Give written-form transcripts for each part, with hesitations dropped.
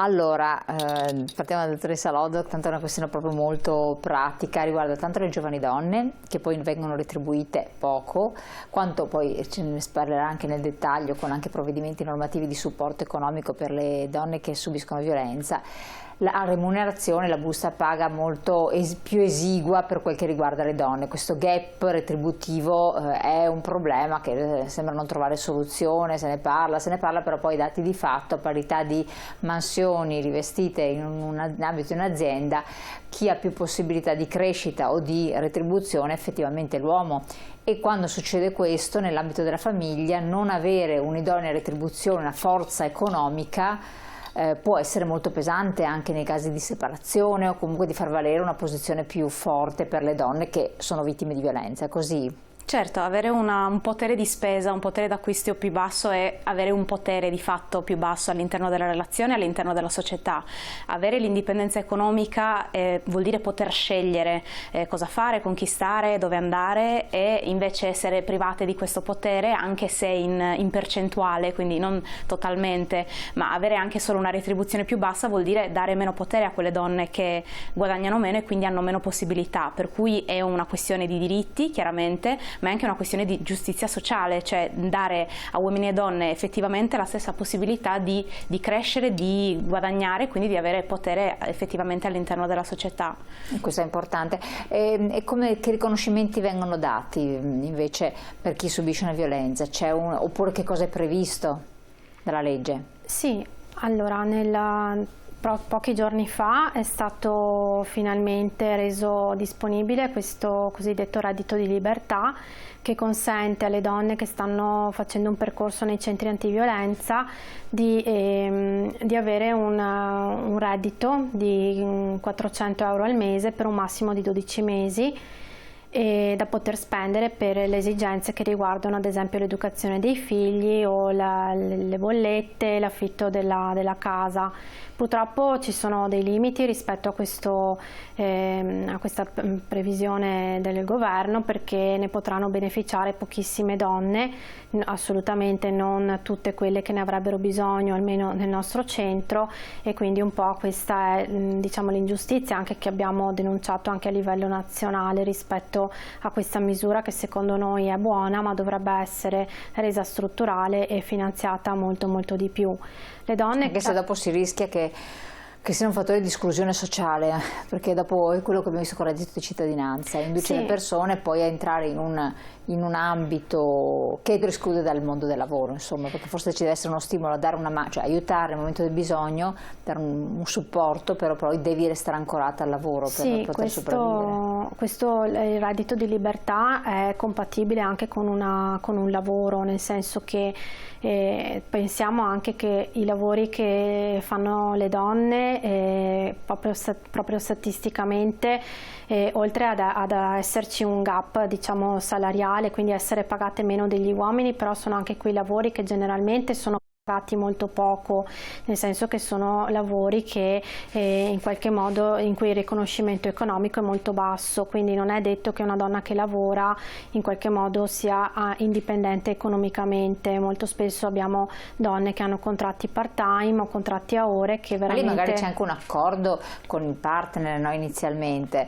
Allora, partiamo dalla dottoressa Loddo, tanto è una questione proprio molto pratica, riguarda tanto le giovani donne che poi vengono retribuite poco, quanto poi ce ne parlerà anche nel dettaglio con anche provvedimenti normativi di supporto economico per le donne che subiscono violenza. La remunerazione, la busta paga molto più esigua per quel che riguarda le donne. Questo gap retributivo è un problema che sembra non trovare soluzione, se ne parla, però poi i dati di fatto, a parità di mansioni rivestite in ambito di un'azienda, chi ha più possibilità di crescita o di retribuzione è effettivamente l'uomo. E quando succede questo, nell'ambito della famiglia, non avere un'idonea retribuzione, una forza economica, può essere molto pesante anche nei casi di separazione o comunque di far valere una posizione più forte per le donne che sono vittime di violenza. È così? Certo, avere un potere di spesa, un potere d'acquisto più basso è avere un potere di fatto più basso all'interno della relazione, all'interno della società. Avere l'indipendenza economica vuol dire poter scegliere cosa fare, conquistare, dove andare, e invece essere private di questo potere, anche se in percentuale, quindi non totalmente, ma avere anche solo una retribuzione più bassa vuol dire dare meno potere a quelle donne che guadagnano meno e quindi hanno meno possibilità, per cui è una questione di diritti, chiaramente, ma è anche una questione di giustizia sociale, cioè dare a uomini e donne effettivamente la stessa possibilità di crescere, di guadagnare, quindi di avere potere effettivamente all'interno della società. Questo è importante. E che riconoscimenti vengono dati invece per chi subisce una violenza? Oppure che cosa è previsto dalla legge? Sì, allora pochi giorni fa è stato finalmente reso disponibile questo cosiddetto reddito di libertà, che consente alle donne che stanno facendo un percorso nei centri antiviolenza di avere un reddito di 400 euro al mese per un massimo di 12 mesi, e da poter spendere per le esigenze che riguardano ad esempio l'educazione dei figli o le bollette, l'affitto della casa. Purtroppo ci sono dei limiti rispetto a questa previsione del governo, perché ne potranno beneficiare pochissime donne, assolutamente non tutte quelle che ne avrebbero bisogno, almeno nel nostro centro, e quindi un po' questa è, diciamo, l'ingiustizia anche che abbiamo denunciato anche a livello nazionale rispetto a questa misura, che secondo noi è buona ma dovrebbe essere resa strutturale e finanziata molto di più. Le donne, anche se dopo si rischia che sia un fattore di esclusione sociale, perché dopo è quello che abbiamo visto con il reddito di cittadinanza, induce le persone poi a entrare in un ambito che lo esclude dal mondo del lavoro, insomma, perché forse ci deve essere uno stimolo a dare una mano, cioè aiutare nel momento del bisogno, dare un supporto, però poi devi restare ancorata al lavoro per poter sopravvivere. Questo il reddito di libertà è compatibile anche con un lavoro, nel senso che pensiamo anche che i lavori che fanno le donne proprio statisticamente, oltre ad esserci un gap, diciamo, salariale, quindi essere pagate meno degli uomini, però sono anche quei lavori che generalmente sono pagati molto poco, nel senso che sono lavori che in qualche modo in cui il riconoscimento economico è molto basso, quindi non è detto che una donna che lavora in qualche modo sia indipendente economicamente. Molto spesso abbiamo donne che hanno contratti part-time o contratti a ore che veramente... Ma lì magari c'è anche un accordo con il partner, no? Inizialmente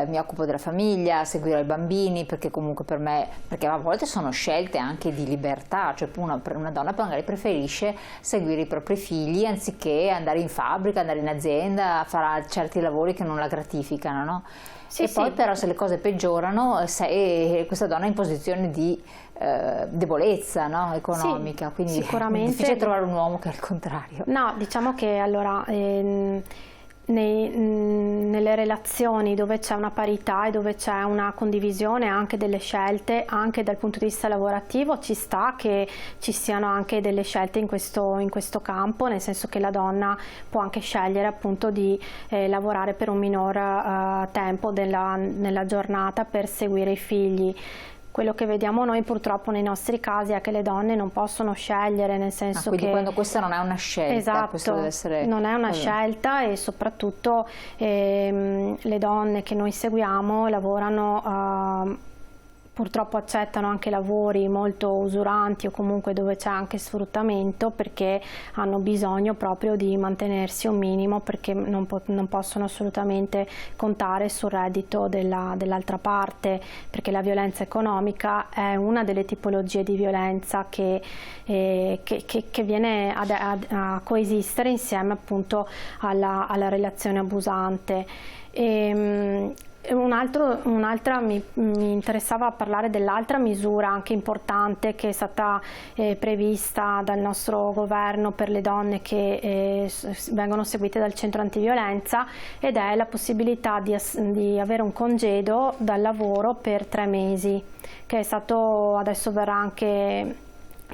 mi occupo della famiglia, seguirò i bambini, perché comunque per me, perché a volte sono scelte anche di libertà, cioè una donna magari preferisce seguire i propri figli anziché andare in fabbrica, andare in azienda, fare certi lavori che non la gratificano, no? E poi però se le cose peggiorano, questa donna è in posizione di debolezza, no? Economica, quindi sicuramente è difficile trovare un uomo che è il contrario. No, diciamo che allora nelle relazioni dove c'è una parità e dove c'è una condivisione anche delle scelte, anche dal punto di vista lavorativo, ci sta che ci siano anche delle scelte in questo campo, nel senso che la donna può anche scegliere appunto di lavorare per un minor tempo nella giornata per seguire i figli. Quello che vediamo noi purtroppo nei nostri casi è che le donne non possono scegliere, nel senso quindi che... quando questa non è una scelta, esatto, questo deve essere... non è una scelta, e soprattutto le donne che noi seguiamo lavorano purtroppo accettano anche lavori molto usuranti o comunque dove c'è anche sfruttamento, perché hanno bisogno proprio di mantenersi un minimo, perché non possono assolutamente contare sul reddito dell'altra parte, perché la violenza economica è una delle tipologie di violenza che viene a coesistere insieme appunto alla relazione abusante. Mi interessava parlare dell'altra misura anche importante che è stata prevista dal nostro governo per le donne che vengono seguite dal centro antiviolenza, ed è la possibilità di avere un congedo dal lavoro per 3 mesi, che è stato, adesso verrà anche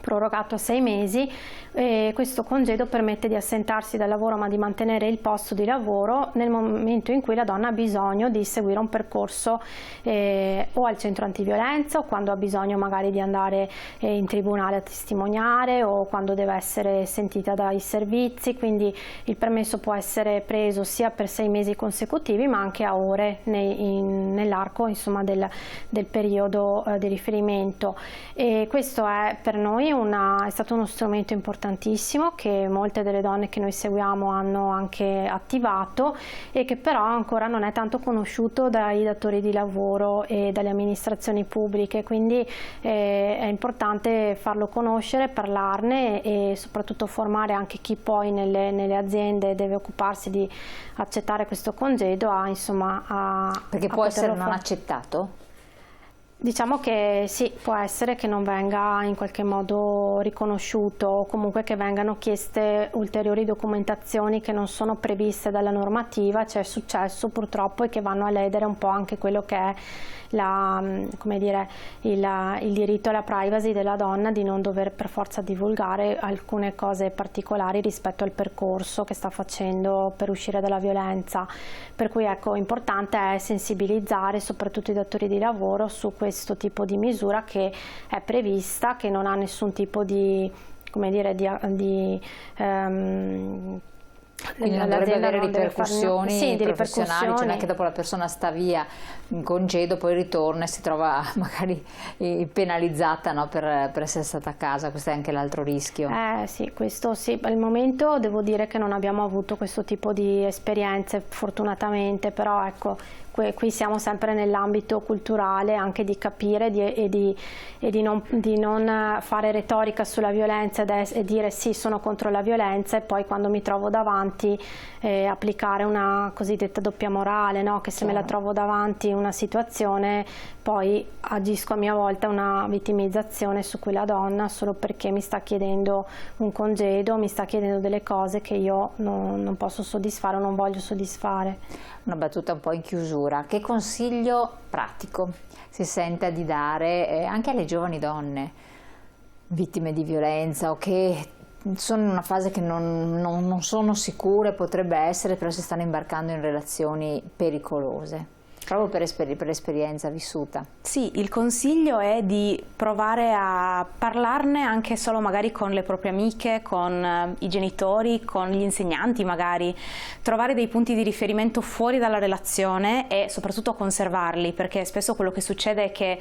prorogato a 6 mesi. Questo congedo permette di assentarsi dal lavoro ma di mantenere il posto di lavoro nel momento in cui la donna ha bisogno di seguire un percorso o al centro antiviolenza, o quando ha bisogno magari di andare in tribunale a testimoniare, o quando deve essere sentita dai servizi. Quindi il permesso può essere preso sia per 6 mesi consecutivi ma anche a ore nell'arco, insomma, del periodo di riferimento. E questo è per noi è stato uno strumento importantissimo che molte delle donne che noi seguiamo hanno anche attivato, e che però ancora non è tanto conosciuto dai datori di lavoro e dalle amministrazioni pubbliche, quindi è importante farlo conoscere, parlarne e soprattutto formare anche chi poi nelle aziende deve occuparsi di accettare questo congedo perché può essere non accettato? Diciamo che sì, può essere che non venga in qualche modo riconosciuto, o comunque che vengano chieste ulteriori documentazioni che non sono previste dalla normativa. C'è successo purtroppo, e che vanno a ledere un po' anche quello che è il diritto alla privacy della donna, di non dover per forza divulgare alcune cose particolari rispetto al percorso che sta facendo per uscire dalla violenza. Per cui ecco, importante è sensibilizzare soprattutto i datori di lavoro su questo tipo di misura che è prevista, che non ha nessun tipo di, quindi non dovrebbe avere ripercussioni professionali, cioè non è che dopo la persona sta via in congedo, poi ritorna e si trova magari penalizzata, no, per essere stata a casa. Questo è anche l'altro rischio. Sì, questo sì. Al momento devo dire che non abbiamo avuto questo tipo di esperienze, fortunatamente, però ecco, qui siamo sempre nell'ambito culturale, anche di capire e di non fare retorica sulla violenza e dire sì, sono contro la violenza, e poi quando mi trovo davanti applicare una cosiddetta doppia morale, no? Che se me la trovo davanti una situazione, poi agisco a mia volta una vittimizzazione su quella donna solo perché mi sta chiedendo un congedo, mi sta chiedendo delle cose che io non posso soddisfare o non voglio soddisfare. Una battuta un po' in chiusura: che consiglio pratico si senta di dare anche alle giovani donne vittime di violenza, o che sono in una fase che non sono sicure, potrebbe essere, però si stanno imbarcando in relazioni pericolose? Proprio per l'esperienza vissuta. Sì, il consiglio è di provare a parlarne anche solo magari con le proprie amiche, con i genitori, con gli insegnanti magari, trovare dei punti di riferimento fuori dalla relazione e soprattutto conservarli, perché spesso quello che succede è che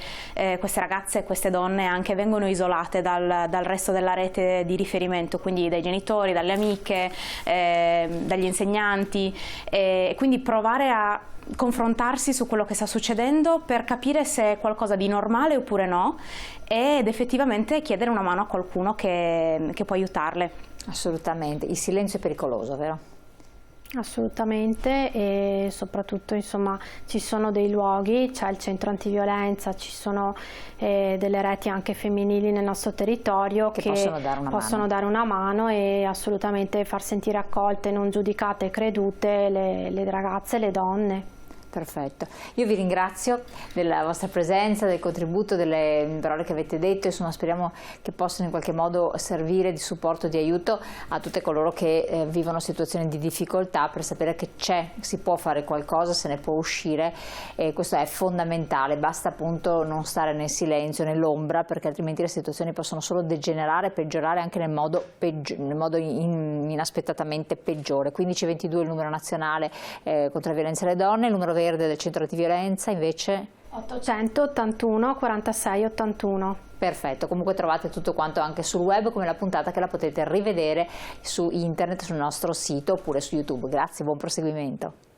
queste ragazze e queste donne anche vengono isolate dal resto della rete di riferimento, quindi dai genitori, dalle amiche, dagli insegnanti, e quindi provare a confrontarsi su quello che sta succedendo per capire se è qualcosa di normale oppure no, ed effettivamente chiedere una mano a qualcuno che può aiutarle. Assolutamente, il silenzio è pericoloso, vero? Assolutamente, e soprattutto insomma ci sono dei luoghi, c'è il centro antiviolenza, ci sono delle reti anche femminili nel nostro territorio che possono dare una mano e assolutamente far sentire accolte, non giudicate e credute le ragazze e le donne. Perfetto, io vi ringrazio della vostra presenza, del contributo, delle parole che avete detto. Insomma, speriamo che possano in qualche modo servire di supporto, di aiuto a tutte coloro che vivono situazioni di difficoltà, per sapere che si può fare qualcosa, se ne può uscire, e questo è fondamentale. Basta appunto non stare nel silenzio, nell'ombra, perché altrimenti le situazioni possono solo degenerare, peggiorare anche nel modo inaspettatamente peggiore. 1522 il numero nazionale contro la violenza alle donne, il numero verde del centro antiviolenza invece 881 46 81. Perfetto, comunque trovate tutto quanto anche sul web, come la puntata, che la potete rivedere su internet, sul nostro sito oppure su YouTube. Grazie, buon proseguimento.